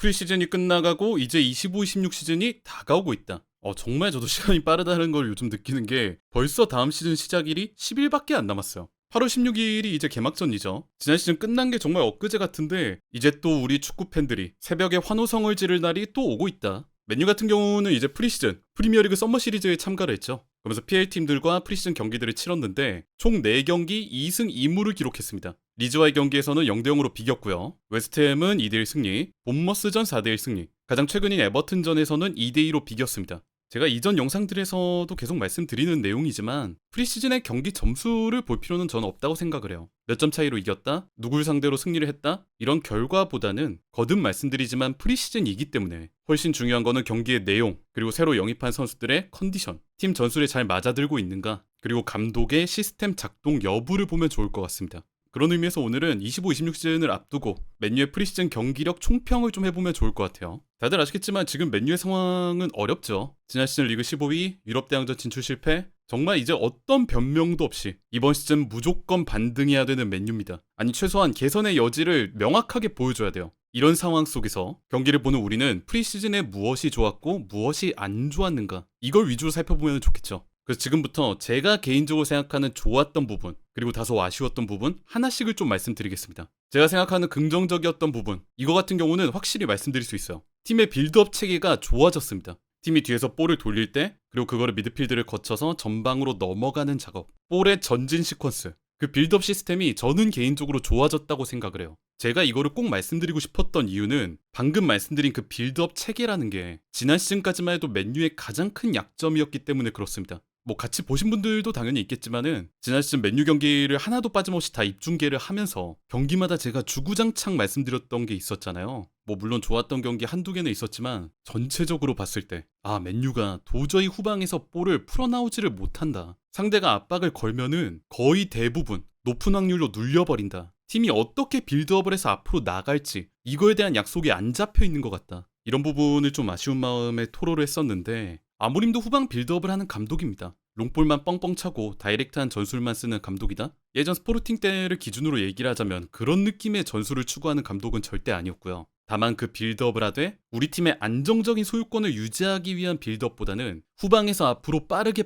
프리시즌이 끝나가고 이제 25-26 시즌이 다가오고 있다. 정말 저도 시간이 빠르다는 걸 요즘 느끼는 게 벌써 다음 시즌 시작일이 10일밖에 안 남았어요. 8월 16일이 이제 개막전이죠. 지난 시즌 끝난 게 정말 엊그제 같은데 이제 또 우리 축구 팬들이 새벽에 환호성을 지를 날이 또 오고 있다. 맨유 같은 경우는 이제 프리시즌, 프리미어리그 썸머 시리즈에 참가를 했죠. 그러면서 PL팀들과 프리시즌 경기들을 치렀는데 총 4경기 2승 2무를 기록했습니다. 리즈와의 경기에서는 0대0으로 비겼고요. 웨스트햄은 2대1 승리, 본머스전 4대1 승리, 가장 최근인 에버튼전에서는 2대2로 비겼습니다. 제가 이전 영상들에서도 계속 말씀드리는 내용이지만 프리시즌의 경기 점수를 볼 필요는 저는 없다고 생각을 해요. 몇 점 차이로 이겼다? 누굴 상대로 승리를 했다? 이런 결과보다는 거듭 말씀드리지만 프리시즌이기 때문에 훨씬 중요한 거는 경기의 내용, 그리고 새로 영입한 선수들의 컨디션, 팀 전술에 잘 맞아들고 있는가, 그리고 감독의 시스템 작동 여부를 보면 좋을 것 같습니다. 그런 의미에서 오늘은 25-26 시즌을 앞두고 맨유의 프리시즌 경기력 총평을 좀 해보면 좋을 것 같아요. 다들 아시겠지만 지금 맨유의 상황은 어렵죠. 지난 시즌 리그 15위, 유럽 대항전 진출 실패, 정말 이제 어떤 변명도 없이 이번 시즌 무조건 반등해야 되는 맨유입니다. 아니 최소한 개선의 여지를 명확하게 보여줘야 돼요. 이런 상황 속에서 경기를 보는 우리는 프리시즌에 무엇이 좋았고 무엇이 안 좋았는가, 이걸 위주로 살펴보면 좋겠죠. 그래서 지금부터 제가 개인적으로 생각하는 좋았던 부분, 그리고 다소 아쉬웠던 부분 하나씩을 좀 말씀드리겠습니다. 제가 생각하는 긍정적이었던 부분, 이거 같은 경우는 확실히 말씀드릴 수 있어요. 팀의 빌드업 체계가 좋아졌습니다. 팀이 뒤에서 볼을 돌릴 때, 그리고 그거를 미드필드를 거쳐서 전방으로 넘어가는 작업, 볼의 전진 시퀀스, 그 빌드업 시스템이 저는 개인적으로 좋아졌다고 생각을 해요. 제가 이거를 꼭 말씀드리고 싶었던 이유는 방금 말씀드린 그 빌드업 체계라는 게 지난 시즌까지만 해도 맨유의 가장 큰 약점이었기 때문에 그렇습니다. 뭐 같이 보신 분들도 당연히 있겠지만은 지난 시즌 맨유 경기를 하나도 빠짐없이 다 입중계를 하면서 경기마다 제가 주구장창 말씀드렸던 게 있었잖아요. 뭐 물론 좋았던 경기 한두 개는 있었지만 전체적으로 봤을 때 맨유가 도저히 후방에서 볼을 풀어나오지를 못한다. 상대가 압박을 걸면은 거의 대부분 높은 확률로 눌려버린다. 팀이 어떻게 빌드업을 해서 앞으로 나갈지 이거에 대한 약속이 안 잡혀 있는 것 같다. 이런 부분을 좀 아쉬운 마음에 토로를 했었는데 아무림도 후방 빌드업을 하는 감독입니다. 롱볼만 뻥뻥 차고 다이렉트한 전술만 쓰는 감독이다? 예전 스포르팅 때를 기준으로 얘기를 하자면 그런 느낌의 전술을 추구하는 감독은 절대 아니었고요. 다만 그 빌드업을 하되 우리 팀의 안정적인 소유권을 유지하기 위한 빌드업보다는 후방에서 앞으로 빠르게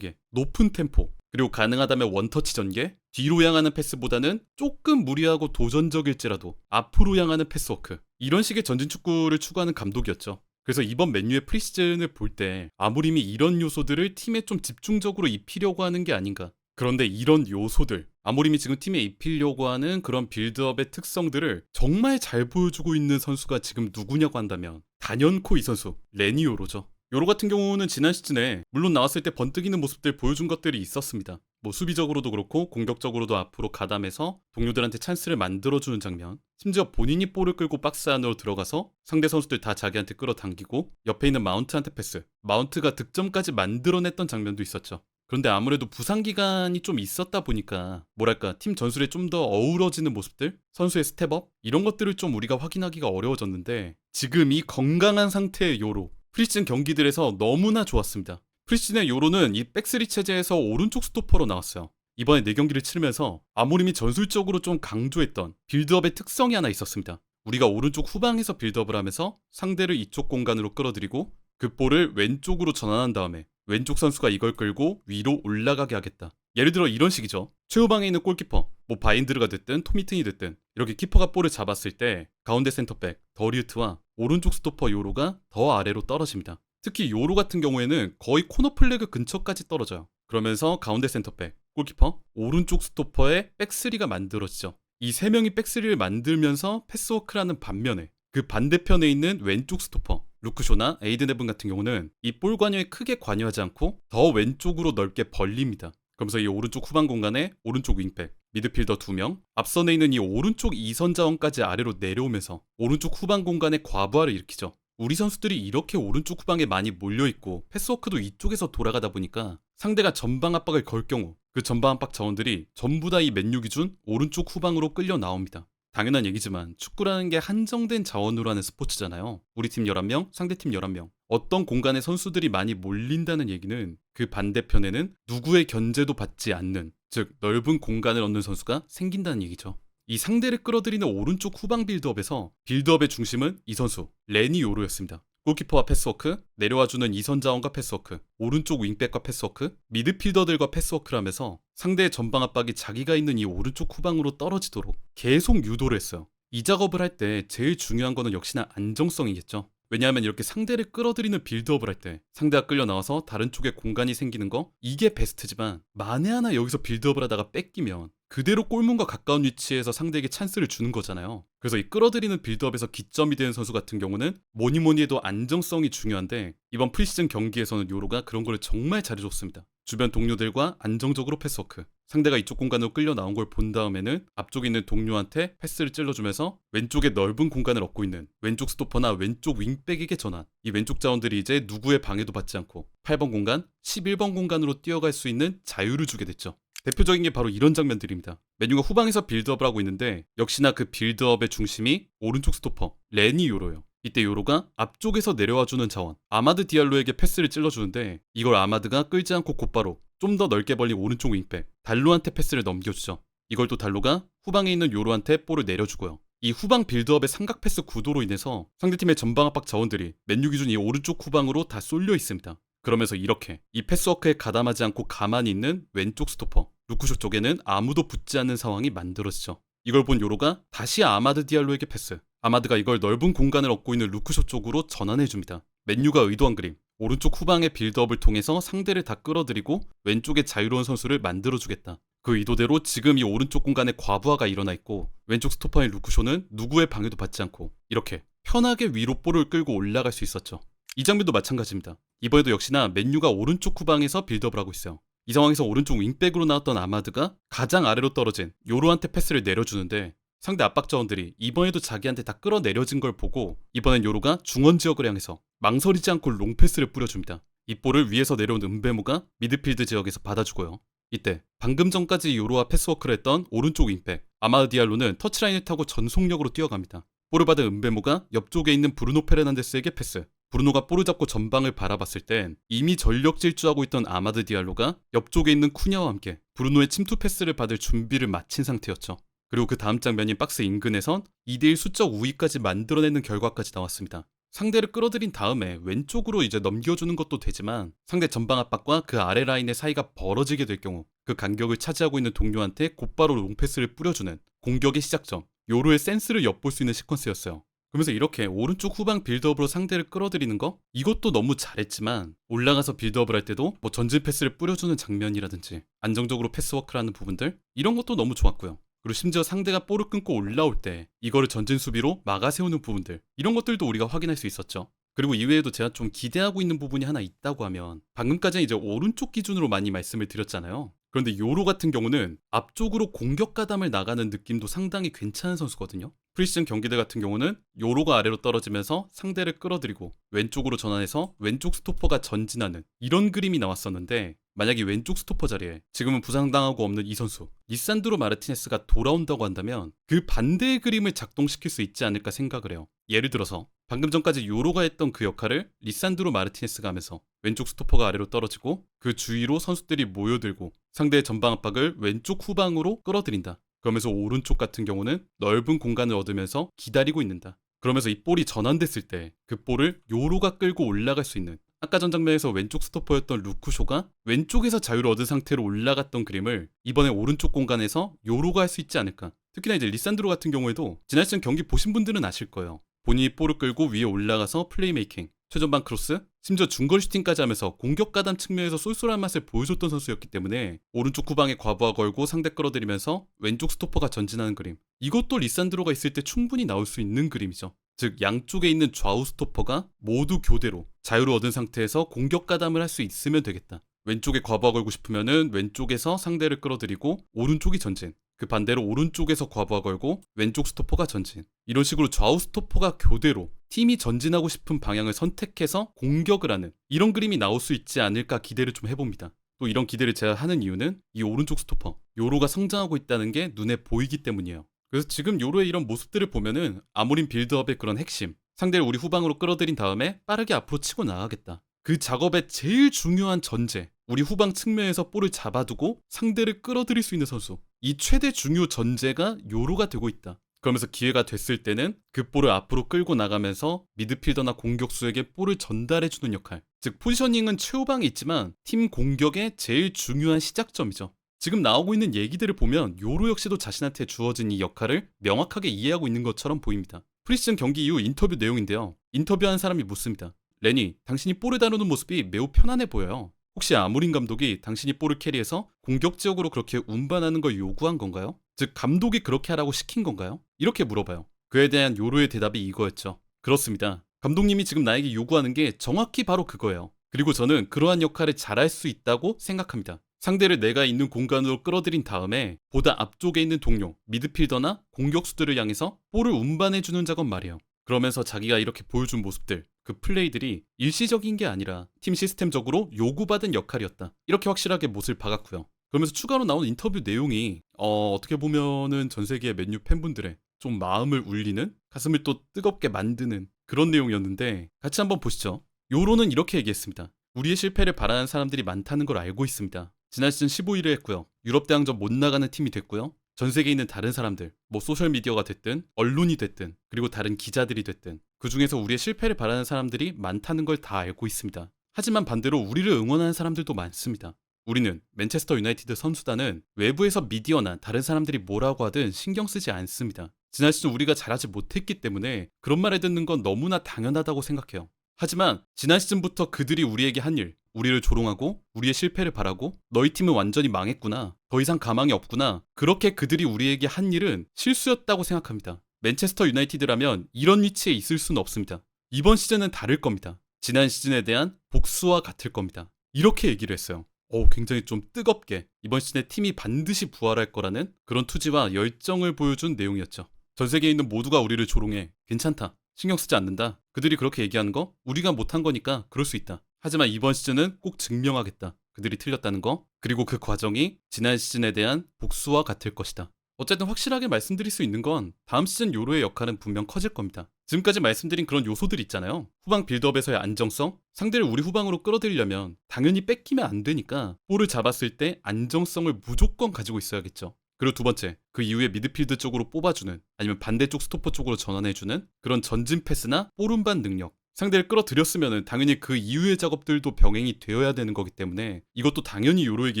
높은 템포, 그리고 가능하다면 원터치 전개, 뒤로 향하는 패스보다는 조금 무리하고 도전적일지라도 앞으로 향하는 패스워크, 이런 식의 전진 축구를 추구하는 감독이었죠. 그래서 이번 맨유의 프리시즌을 볼 때 아무림이 이런 요소들을 팀에 좀 집중적으로 입히려고 하는 게 아닌가. 그런데 이런 요소들, 아무림이 지금 팀에 입히려고 하는 그런 빌드업의 특성들을 정말 잘 보여주고 있는 선수가 지금 누구냐고 한다면 단연코 이 선수, 레니 요로죠. 요로 같은 경우는 지난 시즌에 물론 나왔을 때 번뜩이는 모습들 보여준 것들이 있었습니다. 뭐 수비적으로도 그렇고 공격적으로도 앞으로 가담해서 동료들한테 찬스를 만들어주는 장면, 심지어 본인이 볼을 끌고 박스 안으로 들어가서 상대 선수들 다 자기한테 끌어당기고 옆에 있는 마운트한테 패스, 마운트가 득점까지 만들어냈던 장면도 있었죠. 그런데 아무래도 부상 기간이 좀 있었다 보니까 뭐랄까 팀 전술에 좀 더 어우러지는 모습들, 선수의 스텝업, 이런 것들을 좀 우리가 확인하기가 어려워졌는데 지금 이 건강한 상태의 요로, 프리시즌 경기들에서 너무나 좋았습니다. 프리시즌의 요로는 이 백스리 체제에서 오른쪽 스토퍼로 나왔어요. 이번에 4경기를 치르면서 아모림이 전술적으로 좀 강조했던 빌드업의 특성이 하나 있었습니다. 우리가 오른쪽 후방에서 빌드업을 하면서 상대를 이쪽 공간으로 끌어들이고 그 볼을 왼쪽으로 전환한 다음에 왼쪽 선수가 이걸 끌고 위로 올라가게 하겠다. 예를 들어 이런 식이죠. 최후방에 있는 골키퍼, 뭐 바인드르가 됐든 토미튼이 됐든 이렇게 키퍼가 볼을 잡았을 때 가운데 센터백 더리우트와 오른쪽 스토퍼 요로가 더 아래로 떨어집니다. 특히 요로 같은 경우에는 거의 코너 플래그 근처까지 떨어져요. 그러면서 가운데 센터백, 골키퍼, 오른쪽 스토퍼의 백스리가 만들어지죠. 이 3명이 백스리를 만들면서 패스워크라는 반면에 그 반대편에 있는 왼쪽 스토퍼, 루크쇼나 에이든 에븐 같은 경우는 이 볼 관여에 크게 관여하지 않고 더 왼쪽으로 넓게 벌립니다. 그러면서 이 오른쪽 후방 공간에 오른쪽 윙백, 미드필더 2명, 앞선에 있는 이 오른쪽 2선 자원까지 아래로 내려오면서 오른쪽 후방 공간에 과부하를 일으키죠. 우리 선수들이 이렇게 오른쪽 후방에 많이 몰려있고 패스워크도 이쪽에서 돌아가다 보니까 상대가 전방 압박을 걸 경우 그 전방 압박 자원들이 전부 다 이 맨유 기준 오른쪽 후방으로 끌려 나옵니다. 당연한 얘기지만 축구라는 게 한정된 자원으로 하는 스포츠잖아요. 우리 팀 11명, 상대팀 11명. 어떤 공간에 선수들이 많이 몰린다는 얘기는 그 반대편에는 누구의 견제도 받지 않는, 즉 넓은 공간을 얻는 선수가 생긴다는 얘기죠. 이 상대를 끌어들이는 오른쪽 후방 빌드업에서 빌드업의 중심은 이 선수 레니 요로였습니다. 골키퍼와 패스워크, 내려와주는 이선 자원과 패스워크, 오른쪽 윙백과 패스워크, 미드필더들과 패스워크를 하면서 상대의 전방 압박이 자기가 있는 이 오른쪽 후방으로 떨어지도록 계속 유도를 했어요. 이 작업을 할 때 제일 중요한 거는 역시나 안정성이겠죠. 왜냐하면 이렇게 상대를 끌어들이는 빌드업을 할 때 상대가 끌려 나와서 다른 쪽에 공간이 생기는 거 이게 베스트지만 만에 하나 여기서 빌드업을 하다가 뺏기면 그대로 골문과 가까운 위치에서 상대에게 찬스를 주는 거잖아요. 그래서 이 끌어들이는 빌드업에서 기점이 되는 선수 같은 경우는 뭐니 해도 안정성이 중요한데 이번 프리시즌 경기에서는 요로가 그런 걸 정말 잘해줬습니다. 주변 동료들과 안정적으로 패스워크, 상대가 이쪽 공간으로 끌려 나온 걸 본 다음에는 앞쪽에 있는 동료한테 패스를 찔러주면서 왼쪽에 넓은 공간을 얻고 있는 왼쪽 스토퍼나 왼쪽 윙백에게 전환. 이 왼쪽 자원들이 이제 누구의 방해도 받지 않고 8번 공간, 11번 공간으로 뛰어갈 수 있는 자유를 주게 됐죠. 대표적인 게 바로 이런 장면들입니다. 메뉴가 후방에서 빌드업을 하고 있는데 역시나 그 빌드업의 중심이 오른쪽 스토퍼 레니 요로예요. 이때 요로가 앞쪽에서 내려와주는 자원 아마드 디알로에게 패스를 찔러주는데 이걸 아마드가 끌지 않고 곧바로 좀 더 넓게 벌린 오른쪽 윙백 달로한테 패스를 넘겨주죠. 이걸 또 달로가 후방에 있는 요로한테 볼을 내려주고요. 이 후방 빌드업의 삼각 패스 구도로 인해서 상대팀의 전방 압박 자원들이 맨유 기준 이 오른쪽 후방으로 다 쏠려 있습니다. 그러면서 이렇게 이 패스워크에 가담하지 않고 가만히 있는 왼쪽 스토퍼 루크쇼 쪽에는 아무도 붙지 않는 상황이 만들어지죠. 이걸 본 요로가 다시 아마드 디알로에게 패스. 아마드가 이걸 넓은 공간을 얻고 있는 루크쇼 쪽으로 전환해줍니다. 맨유가 의도한 그림. 오른쪽 후방의 빌드업을 통해서 상대를 다 끌어들이고 왼쪽에 자유로운 선수를 만들어주겠다. 그 의도대로 지금 이 오른쪽 공간에 과부하가 일어나 있고 왼쪽 스토퍼인 루크쇼는 누구의 방해도 받지 않고 이렇게 편하게 위로 볼을 끌고 올라갈 수 있었죠. 이 장면도 마찬가지입니다. 이번에도 역시나 맨유가 오른쪽 후방에서 빌드업을 하고 있어요. 이 상황에서 오른쪽 윙백으로 나왔던 아마드가 가장 아래로 떨어진 요로한테 패스를 내려주는데 상대 압박 자원들이 이번에도 자기한테 다 끌어내려진 걸 보고 이번엔 요로가 중원 지역을 향해서 망설이지 않고 롱패스를 뿌려줍니다. 이 볼을 위에서 내려온 은베모가 미드필드 지역에서 받아주고요. 이때 방금 전까지 요로와 패스워크를 했던 오른쪽 윙백 아마드 디알로는 터치라인을 타고 전속력으로 뛰어갑니다. 볼을 받은 은베모가 옆쪽에 있는 브루노 페르난데스에게 패스. 브루노가 볼을 잡고 전방을 바라봤을 땐 이미 전력 질주하고 있던 아마드 디알로가 옆쪽에 있는 쿠냐와 함께 브루노의 침투 패스를 받을 준비를 마친 상태였죠. 그리고 그 다음 장면인 박스 인근에선 2대1 수적 우위까지 만들어내는 결과까지 나왔습니다. 상대를 끌어들인 다음에 왼쪽으로 이제 넘겨주는 것도 되지만 상대 전방 압박과 그 아래 라인의 사이가 벌어지게 될 경우 그 간격을 차지하고 있는 동료한테 곧바로 롱패스를 뿌려주는 공격의 시작점 요로의 센스를 엿볼 수 있는 시퀀스였어요. 그러면서 이렇게 오른쪽 후방 빌드업으로 상대를 끌어들이는 거 이것도 너무 잘했지만 올라가서 빌드업을 할 때도 뭐 전진 패스를 뿌려주는 장면이라든지 안정적으로 패스워크를 하는 부분들 이런 것도 너무 좋았고요. 그리고 심지어 상대가 볼을 끊고 올라올 때 이거를 전진 수비로 막아세우는 부분들 이런 것들도 우리가 확인할 수 있었죠. 그리고 이외에도 제가 좀 기대하고 있는 부분이 하나 있다고 하면 방금까지는 이제 오른쪽 기준으로 많이 말씀을 드렸잖아요. 그런데 요로 같은 경우는 앞쪽으로 공격 가담을 나가는 느낌도 상당히 괜찮은 선수거든요. 프리시즌 경기들 같은 경우는 요로가 아래로 떨어지면서 상대를 끌어들이고 왼쪽으로 전환해서 왼쪽 스토퍼가 전진하는 이런 그림이 나왔었는데 만약에 왼쪽 스토퍼 자리에 지금은 부상당하고 없는 이 선수 리산드로 마르티네스가 돌아온다고 한다면 그 반대의 그림을 작동시킬 수 있지 않을까 생각을 해요. 예를 들어서 방금 전까지 요로가 했던 그 역할을 리산드로 마르티네스가 하면서 왼쪽 스토퍼가 아래로 떨어지고 그 주위로 선수들이 모여들고 상대의 전방 압박을 왼쪽 후방으로 끌어들인다. 그러면서 오른쪽 같은 경우는 넓은 공간을 얻으면서 기다리고 있는다. 그러면서 이 볼이 전환됐을 때 그 볼을 요로가 끌고 올라갈 수 있는 아까 전 장면에서 왼쪽 스토퍼였던 루크쇼가 왼쪽에서 자유를 얻은 상태로 올라갔던 그림을 이번에 오른쪽 공간에서 요로가 할 수 있지 않을까. 특히나 이제 리산드로 같은 경우에도 지난 시즌 경기 보신 분들은 아실 거예요. 본인이 볼을 끌고 위에 올라가서 플레이메이킹, 최전방 크로스, 심지어 중거리 슈팅까지 하면서 공격 가담 측면에서 쏠쏠한 맛을 보여줬던 선수였기 때문에 오른쪽 후방에 과부하 걸고 상대 끌어들이면서 왼쪽 스토퍼가 전진하는 그림 이것도 리산드로가 있을 때 충분히 나올 수 있는 그림이죠. 즉 양쪽에 있는 좌우 스토퍼가 모두 교대로 자유를 얻은 상태에서 공격 가담을 할 수 있으면 되겠다. 왼쪽에 과부하 걸고 싶으면은 왼쪽에서 상대를 끌어들이고 오른쪽이 전진 그 반대로 오른쪽에서 과부하 걸고 왼쪽 스토퍼가 전진 이런 식으로 좌우 스토퍼가 교대로 팀이 전진하고 싶은 방향을 선택해서 공격을 하는 이런 그림이 나올 수 있지 않을까 기대를 좀 해봅니다. 또 이런 기대를 제가 하는 이유는 이 오른쪽 스토퍼 요로가 성장하고 있다는 게 눈에 보이기 때문이에요. 그래서 지금 요로의 이런 모습들을 보면은 아모린 빌드업의 그런 핵심 상대를 우리 후방으로 끌어들인 다음에 빠르게 앞으로 치고 나가겠다. 그 작업의 제일 중요한 전제 우리 후방 측면에서 볼을 잡아두고 상대를 끌어들일 수 있는 선수 이 최대 중요 전제가 요로가 되고 있다. 그러면서 기회가 됐을 때는 그 볼을 앞으로 끌고 나가면서 미드필더나 공격수에게 볼을 전달해주는 역할. 즉 포지셔닝은 최후방에 있지만 팀 공격의 제일 중요한 시작점이죠. 지금 나오고 있는 얘기들을 보면 요로 역시도 자신한테 주어진 이 역할을 명확하게 이해하고 있는 것처럼 보입니다. 프리시즌 경기 이후 인터뷰 내용인데요. 인터뷰한 사람이 묻습니다. 레니, 당신이 볼을 다루는 모습이 매우 편안해 보여요. 혹시 아무린 감독이 당신이 볼을 캐리해서 공격 지역으로 그렇게 운반하는 걸 요구한 건가요? 즉 감독이 그렇게 하라고 시킨 건가요? 이렇게 물어봐요. 그에 대한 요로의 대답이 이거였죠. 그렇습니다. 감독님이 지금 나에게 요구하는 게 정확히 바로 그거예요. 그리고 저는 그러한 역할을 잘할 수 있다고 생각합니다. 상대를 내가 있는 공간으로 끌어들인 다음에 보다 앞쪽에 있는 동료, 미드필더나 공격수들을 향해서 볼을 운반해주는 작업 말이에요. 그러면서 자기가 이렇게 보여준 모습들, 그 플레이들이 일시적인 게 아니라 팀 시스템적으로 요구받은 역할이었다. 이렇게 확실하게 못을 박았고요. 그러면서 추가로 나온 인터뷰 내용이 어떻게 보면은 전 세계 맨유 팬분들의 좀 마음을 울리는, 가슴을 또 뜨겁게 만드는 그런 내용이었는데 같이 한번 보시죠. 요로는 이렇게 얘기했습니다. 우리의 실패를 바라는 사람들이 많다는 걸 알고 있습니다. 지난 시즌 15위를 했고요. 유럽 대항전 못 나가는 팀이 됐고요. 전 세계에 있는 다른 사람들, 뭐 소셜미디어가 됐든 언론이 됐든 그리고 다른 기자들이 됐든 그 중에서 우리의 실패를 바라는 사람들이 많다는 걸 다 알고 있습니다. 하지만 반대로 우리를 응원하는 사람들도 많습니다. 우리는 맨체스터 유나이티드 선수단은 외부에서 미디어나 다른 사람들이 뭐라고 하든 신경 쓰지 않습니다. 지난 시즌 우리가 잘하지 못했기 때문에 그런 말을 듣는 건 너무나 당연하다고 생각해요. 하지만 지난 시즌부터 그들이 우리에게 한 일, 우리를 조롱하고 우리의 실패를 바라고 너희 팀은 완전히 망했구나, 더 이상 가망이 없구나, 그렇게 그들이 우리에게 한 일은 실수였다고 생각합니다. 맨체스터 유나이티드라면 이런 위치에 있을 수는 없습니다. 이번 시즌은 다를 겁니다. 지난 시즌에 대한 복수와 같을 겁니다. 이렇게 얘기를 했어요. 굉장히 좀 뜨겁게 이번 시즌에 팀이 반드시 부활할 거라는 그런 투지와 열정을 보여준 내용이었죠. 전 세계에 있는 모두가 우리를 조롱해. 괜찮다. 신경 쓰지 않는다. 그들이 그렇게 얘기하는 거 우리가 못한 거니까 그럴 수 있다. 하지만 이번 시즌은 꼭 증명하겠다. 그들이 틀렸다는 거. 그리고 그 과정이 지난 시즌에 대한 복수와 같을 것이다. 어쨌든 확실하게 말씀드릴 수 있는 건 다음 시즌 요로의 역할은 분명 커질 겁니다. 지금까지 말씀드린 그런 요소들 있잖아요. 후방 빌드업에서의 안정성, 상대를 우리 후방으로 끌어들이려면 당연히 뺏기면 안 되니까 볼을 잡았을 때 안정성을 무조건 가지고 있어야겠죠. 그리고 두 번째, 그 이후에 미드필드 쪽으로 뽑아주는, 아니면 반대쪽 스토퍼 쪽으로 전환해주는 그런 전진 패스나 볼 운반 능력. 상대를 끌어들였으면 당연히 그 이후의 작업들도 병행이 되어야 되는 거기 때문에 이것도 당연히 요로에게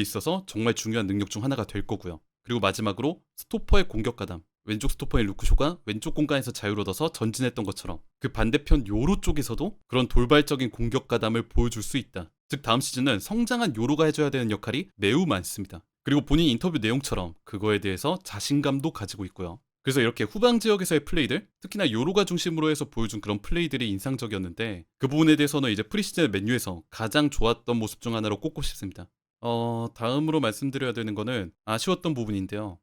있어서 정말 중요한 능력 중 하나가 될 거고요. 그리고 마지막으로 스토퍼의 공격 가담. 왼쪽 스토퍼인 루크쇼가 왼쪽 공간에서 자유를 얻어서 전진했던 것처럼 그 반대편 요로 쪽에서도 그런 돌발적인 공격 가담을 보여줄 수 있다. 즉 다음 시즌은 성장한 요로가 해줘야 되는 역할이 매우 많습니다. 그리고 본인 인터뷰 내용처럼 그거에 대해서 자신감도 가지고 있고요. 그래서 이렇게 후방 지역에서의 플레이들, 특히나 요로가 중심으로 해서 보여준 그런 플레이들이 인상적이었는데 그 부분에 대해서는 이제 프리시즌 맨유에서 가장 좋았던 모습 중 하나로 꼽고 싶습니다. 다음으로 말씀드려야 되는 거는 아쉬웠던 부분인데요.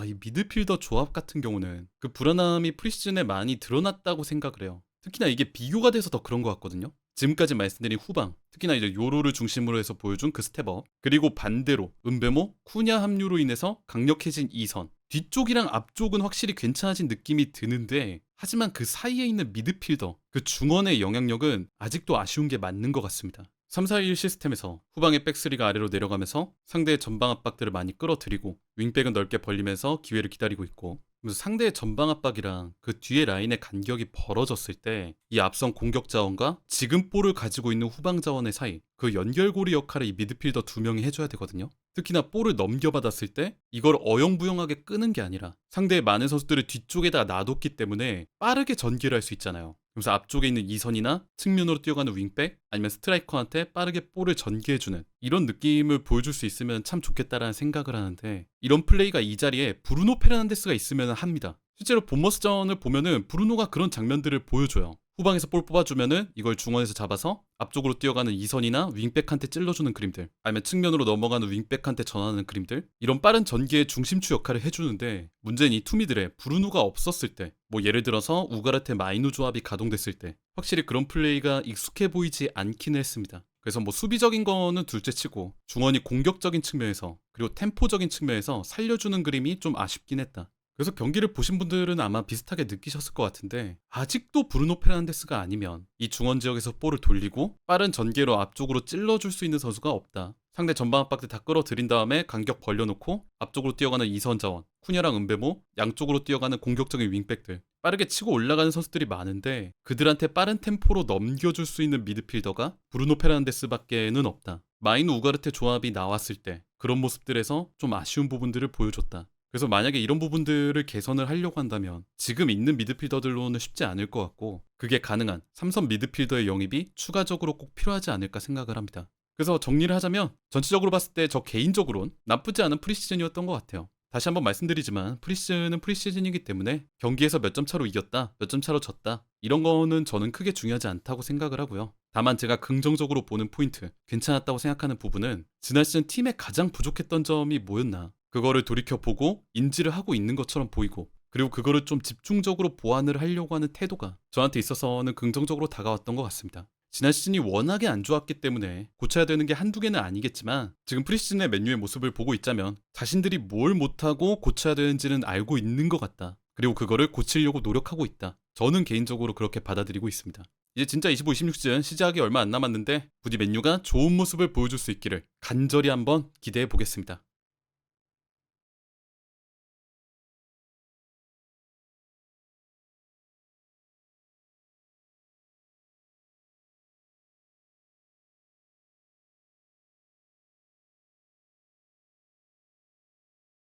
이 미드필더 조합 같은 경우는 그 불안함이 프리시즌에 많이 드러났다고 생각을 해요. 특히나 이게 비교가 돼서 더 그런 것 같거든요. 지금까지 말씀드린 후방, 특히나 이제 요로를 중심으로 해서 보여준 그 스텝업, 그리고 반대로 은베모, 쿠냐 합류로 인해서 강력해진 이선, 뒤쪽이랑 앞쪽은 확실히 괜찮아진 느낌이 드는데 하지만 그 사이에 있는 미드필더, 그 중원의 영향력은 아직도 아쉬운 게 맞는 것 같습니다. 3-4-1 시스템에서 후방의 백스리가 아래로 내려가면서 상대의 전방 압박들을 많이 끌어들이고 윙백은 넓게 벌리면서 기회를 기다리고 있고, 상대의 전방 압박이랑 그 뒤에 라인의 간격이 벌어졌을 때 이 앞선 공격 자원과 지금 볼을 가지고 있는 후방 자원의 사이, 그 연결고리 역할을 이 미드필더 두 명이 해줘야 되거든요. 특히나 볼을 넘겨받았을 때 이걸 어영부영하게 끄는 게 아니라 상대의 많은 선수들을 뒤쪽에다 놔뒀기 때문에 빠르게 전개를 할 수 있잖아요. 그래서 앞쪽에 있는 이선이나 측면으로 뛰어가는 윙백, 아니면 스트라이커한테 빠르게 볼을 전개해주는 이런 느낌을 보여줄 수 있으면 참 좋겠다라는 생각을 하는데, 이런 플레이가 이 자리에 브루노 페르난데스가 있으면 합니다. 실제로 본머스전을 보면은 브루노가 그런 장면들을 보여줘요. 후방에서 볼 뽑아주면은 이걸 중원에서 잡아서 앞쪽으로 뛰어가는 이선이나 윙백한테 찔러주는 그림들, 아니면 측면으로 넘어가는 윙백한테 전하는 그림들, 이런 빠른 전개의 중심추 역할을 해주는데, 문제는 이 투미들의 브루노가 없었을 때, 뭐 예를 들어서 우가르테 마이누 조합이 가동됐을 때 확실히 그런 플레이가 익숙해 보이지 않기는 했습니다. 그래서 뭐 수비적인 거는 둘째치고 중원이 공격적인 측면에서 그리고 템포적인 측면에서 살려주는 그림이 좀 아쉽긴 했다. 그래서 경기를 보신 분들은 아마 비슷하게 느끼셨을 것 같은데, 아직도 브루노 페르난데스가 아니면 이 중원 지역에서 볼을 돌리고 빠른 전개로 앞쪽으로 찔러줄 수 있는 선수가 없다. 상대 전방 압박들 다 끌어들인 다음에 간격 벌려놓고 앞쪽으로 뛰어가는 이선 자원, 쿠냐랑 은베모, 양쪽으로 뛰어가는 공격적인 윙백들, 빠르게 치고 올라가는 선수들이 많은데 그들한테 빠른 템포로 넘겨줄 수 있는 미드필더가 브루노 페르난데스밖에는 없다. 마이누 우가르테 조합이 나왔을 때 그런 모습들에서 좀 아쉬운 부분들을 보여줬다. 그래서 만약에 이런 부분들을 개선을 하려고 한다면 지금 있는 미드필더들로는 쉽지 않을 것 같고, 그게 가능한 삼선 미드필더의 영입이 추가적으로 꼭 필요하지 않을까 생각을 합니다. 그래서 정리를 하자면 전체적으로 봤을 때 저 개인적으론 나쁘지 않은 프리시즌이었던 것 같아요. 다시 한번 말씀드리지만 프리시즌은 프리시즌이기 때문에 경기에서 몇 점 차로 이겼다, 몇 점 차로 졌다, 이런 거는 저는 크게 중요하지 않다고 생각을 하고요. 다만 제가 긍정적으로 보는 포인트, 괜찮았다고 생각하는 부분은 지난 시즌 팀에 가장 부족했던 점이 뭐였나, 그거를 돌이켜보고 인지를 하고 있는 것처럼 보이고, 그리고 그거를 좀 집중적으로 보완을 하려고 하는 태도가 저한테 있어서는 긍정적으로 다가왔던 것 같습니다. 지난 시즌이 워낙에 안 좋았기 때문에 고쳐야 되는 게 한두 개는 아니겠지만 지금 프리시즌의 맨유의 모습을 보고 있자면 자신들이 뭘 못하고 고쳐야 되는지는 알고 있는 것 같다. 그리고 그거를 고치려고 노력하고 있다. 저는 개인적으로 그렇게 받아들이고 있습니다. 이제 진짜 25-26 시즌 시작이 얼마 안 남았는데 부디 맨유가 좋은 모습을 보여줄 수 있기를 간절히 한번 기대해 보겠습니다.